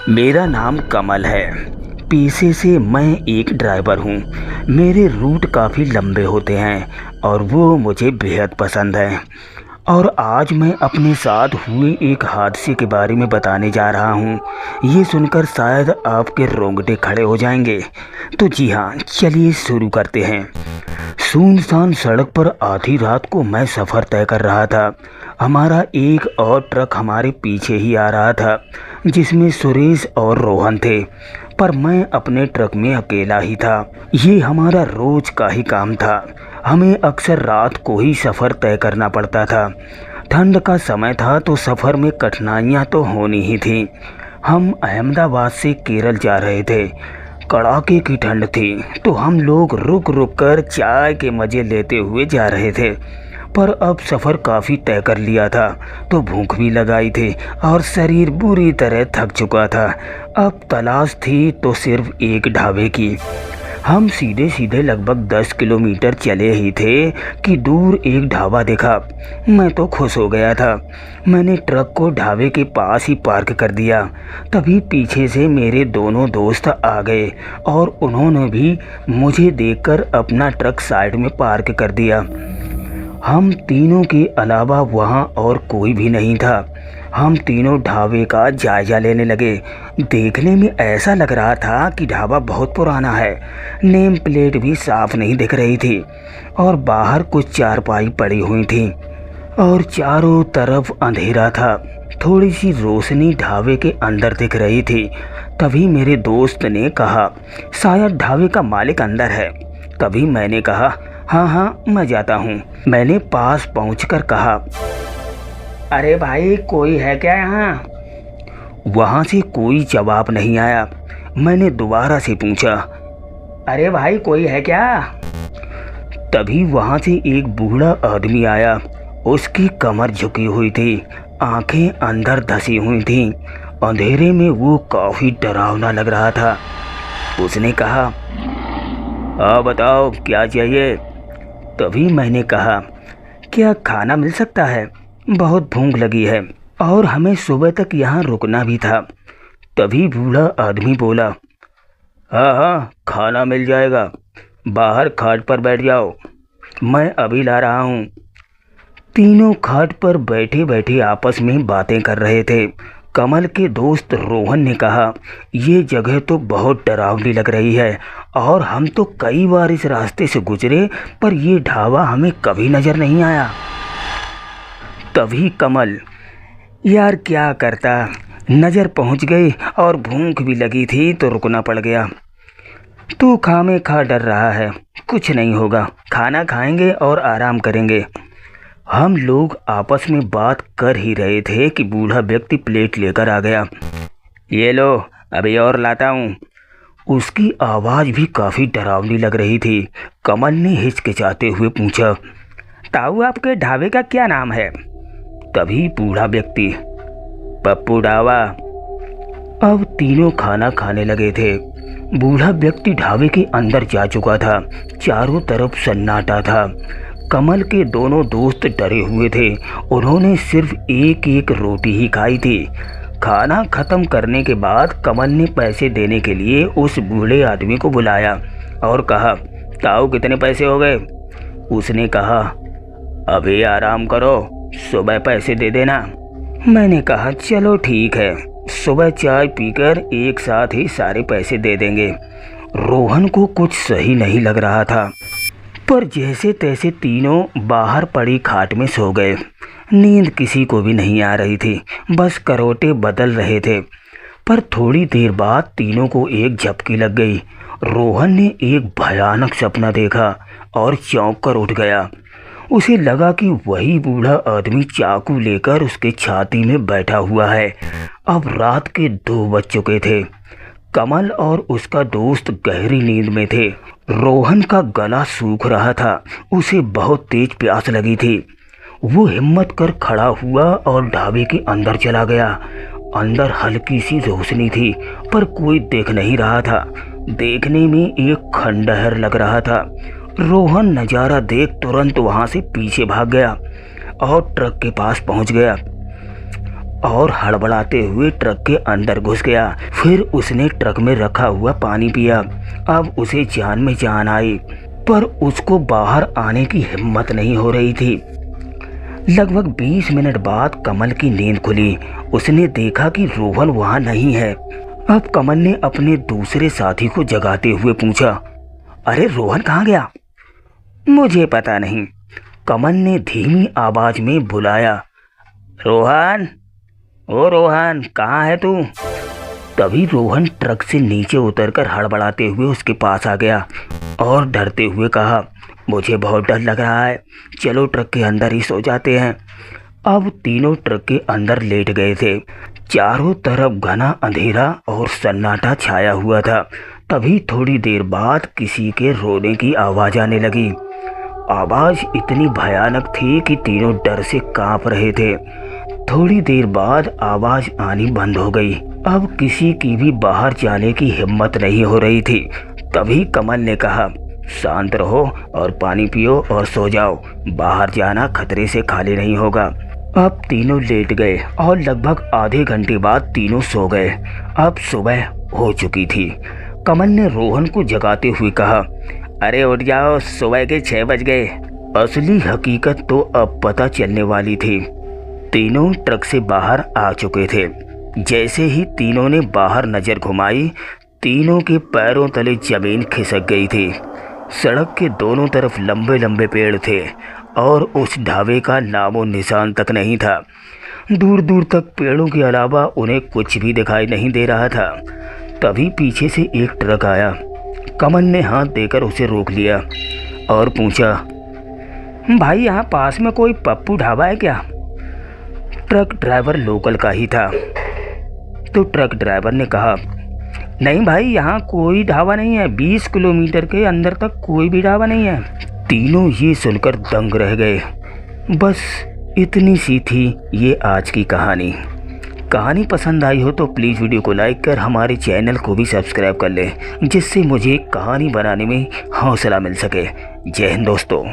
मेरा नाम कमल है। पेशे से मैं एक ड्राइवर हूँ। मेरे रूट काफ़ी लंबे होते हैं और वो मुझे बेहद पसंद है। और आज मैं अपने साथ हुए एक हादसे के बारे में बताने जा रहा हूँ। ये सुनकर शायद आपके रोंगटे खड़े हो जाएंगे। तो जी हाँ, चलिए शुरू करते हैं। सुनसान सड़क पर आधी रात को मैं सफ़र तय कर रहा था। हमारा एक और ट्रक हमारे पीछे ही आ रहा था, जिसमें सुरेश और रोहन थे। पर मैं अपने ट्रक में अकेला ही था। ये हमारा रोज का ही काम था। हमें अक्सर रात को ही सफ़र तय करना पड़ता था। ठंड का समय था तो सफ़र में कठिनाइयाँ तो होनी ही थी। हम अहमदाबाद से केरल जा रहे थे। कड़ाके की ठंड थी तो हम लोग रुक रुक कर चाय के मज़े लेते हुए जा रहे थे। पर अब सफ़र काफ़ी तय कर लिया था तो भूख भी लगाई थी और शरीर बुरी तरह थक चुका था। अब तलाश थी तो सिर्फ एक ढाबे की। हम सीधे सीधे लगभग 10 किलोमीटर चले ही थे कि दूर एक ढाबा देखा। मैं तो खुश हो गया था। मैंने ट्रक को ढाबे के पास ही पार्क कर दिया। तभी पीछे से मेरे दोनों दोस्त आ गए और उन्होंने भी मुझे देखकर अपना ट्रक साइड में पार्क कर दिया। हम तीनों के अलावा वहाँ और कोई भी नहीं था। हम तीनों ढाबे का जायजा लेने लगे। देखने में ऐसा लग रहा था कि ढाबा बहुत पुराना है। नेम प्लेट भी साफ नहीं दिख रही थी और बाहर कुछ चारपाई पड़ी हुई थी और चारों तरफ अंधेरा था। थोड़ी सी रोशनी ढाबे के अंदर दिख रही थी। तभी मेरे दोस्त ने कहा, शायद ढाबे का मालिक अंदर है। तभी मैंने कहा, हाँ हाँ, मैं जाता हूँ। मैंने पास पहुँचकर कहा, अरे भाई, कोई है क्या यहाँ? वहाँ से कोई जवाब नहीं आया। मैंने दोबारा से पूछा, अरे भाई, कोई है क्या? तभी वहाँ से एक बूढ़ा आदमी आया। उसकी कमर झुकी हुई थी, आंखें अंदर धसी हुई थीं। अंधेरे में वो काफ़ी डरावना लग रहा था। उसने कहा, हाँ बताओ, क्या चाहिए? तभी मैंने कहा, क्या खाना मिल सकता है? बहुत भूख लगी है और हमें सुबह तक यहाँ रुकना भी था। तभी बूढ़ा आदमी बोला, हाँ हाँ, खाना मिल जाएगा। बाहर खाट पर बैठ जाओ, मैं अभी ला रहा हूँ। तीनों खाट पर बैठे बैठे आपस में बातें कर रहे थे। कमल के दोस्त रोहन ने कहा, ये जगह तो बहुत डरावनी लग रही है और हम तो कई बार इस रास्ते से गुजरे, पर ये ढाबा हमें कभी नज़र नहीं आया। तभी कमल, यार क्या करता, नज़र पहुंच गई और भूख भी लगी थी तो रुकना पड़ गया। तू खामे खा डर रहा है, कुछ नहीं होगा, खाना खाएंगे और आराम करेंगे। हम लोग आपस में बात कर ही रहे थे कि बूढ़ा व्यक्ति प्लेट लेकर आ गया। ये लो, अभी और लाता हूँ। उसकी आवाज़ भी काफ़ी डरावनी लग रही थी। कमल ने हिचकिचाते हुए पूछा, ताऊ, आपके ढाबे का क्या नाम है? तभी बूढ़ा व्यक्ति, पप्पू ढाबा। अब तीनों खाना खाने लगे थे। बूढ़ा व्यक्ति ढाबे के अंदर जा चुका था। चारों तरफ सन्नाटा था। कमल के दोनों दोस्त डरे हुए थे। उन्होंने सिर्फ एक एक रोटी ही खाई थी। खाना खत्म करने के बाद कमल ने पैसे देने के लिए उस बूढ़े आदमी को बुलाया और कहा, ताऊ, कितने पैसे हो गए? उसने कहा, अभी आराम करो, सुबह पैसे दे देना। मैंने कहा, चलो ठीक है, सुबह चाय पीकर एक साथ ही सारे पैसे दे देंगे। रोहन को कुछ सही नहीं लग रहा था, पर जैसे तैसे तीनों बाहर पड़ी खाट में सो गए। नींद किसी को भी नहीं आ रही थी, बस करवटें बदल रहे थे। पर थोड़ी देर बाद तीनों को एक झपकी लग गई। रोहन ने एक भयानक सपना देखा और चौंक कर उठ गया। उसे लगा कि वही बूढ़ा आदमी चाकू लेकर उसके छाती में बैठा हुआ है। अब रात के 2 बज चुके थे। कमल और उसका दोस्त गहरी नींद में थे। रोहन का गला सूख रहा था, उसे बहुत तेज प्यास लगी थी। वो हिम्मत कर खड़ा हुआ और ढाबे के अंदर चला गया। अंदर हल्की सी रोशनी थी पर कोई देख नहीं रहा था। देखने में एक खंडहर लग रहा था। रोहन नज़ारा देख तुरंत वहां से पीछे भाग गया और ट्रक के पास पहुंच गया। और हड़बड़ाते हुए ट्रक के अंदर घुस गया। फिर उसने ट्रक में रखा हुआ पानी पिया। अब उसे जान में जान आई, पर उसको बाहर आने की हिम्मत नहीं हो रही थी। लगभग 20 मिनट बाद कमल की नींद खुली। उसने देखा कि रोहन वहां नहीं है। अब कमल ने अपने दूसरे साथी को जगाते हुए पूछा, अरे रोहन कहाँ गया? मुझे पता नहीं, कमल ने धीमी आवाज में बुलाया। रोहन, ओ रोहन, कहाँ है तू? तभी रोहन ट्रक से नीचे उतरकर हड़बड़ाते हुए उसके पास आ गया और डरते हुए कहा, मुझे बहुत डर लग रहा है, चलो ट्रक के अंदर ही सो जाते हैं। अब तीनों ट्रक के अंदर लेट गए थे। चारों तरफ घना अंधेरा और सन्नाटा छाया हुआ था। तभी थोड़ी देर बाद किसी के रोने की आवाज़ आने लगी। आवाज़ इतनी भयानक थी कि तीनों डर से कांप रहे थे। थोड़ी देर बाद आवाज़ आनी बंद हो गई। अब किसी की भी बाहर जाने की हिम्मत नहीं हो रही थी। तभी कमल ने कहा, शांत रहो और पानी पियो और सो जाओ, बाहर जाना खतरे से खाली नहीं होगा। अब तीनों लेट गए और लगभग आधे घंटे बाद तीनों सो गए। अब सुबह हो चुकी थी। कमल ने रोहन को जगाते हुए कहा, अरे उठ जाओ, सुबह के 6 बज गए। असली हकीकत तो अब पता चलने वाली थी। तीनों ट्रक से बाहर आ चुके थे। जैसे ही तीनों ने बाहर नज़र घुमाई, तीनों के पैरों तले जमीन खिसक गई थी। सड़क के दोनों तरफ लंबे लंबे पेड़ थे और उस ढाबे का नामो निशान तक नहीं था। दूर दूर तक पेड़ों के अलावा उन्हें कुछ भी दिखाई नहीं दे रहा था। तभी पीछे से एक ट्रक आया। कमल ने हाथ देकर उसे रोक लिया और पूछा, भाई यहाँ पास में कोई पप्पू ढाबा है क्या? ट्रक ड्राइवर लोकल का ही था। तो ट्रक ड्राइवर ने कहा, नहीं भाई, यहाँ कोई ढाबा नहीं है, 20 किलोमीटर के अंदर तक कोई भी ढाबा नहीं है। तीनों ये सुनकर दंग रह गए। बस इतनी सी थी ये आज की कहानी। कहानी पसंद आई हो तो प्लीज़ वीडियो को लाइक कर हमारे चैनल को भी सब्सक्राइब कर लें, जिससे मुझे कहानी बनाने में हौसला मिल सके। जय हिंद दोस्तों।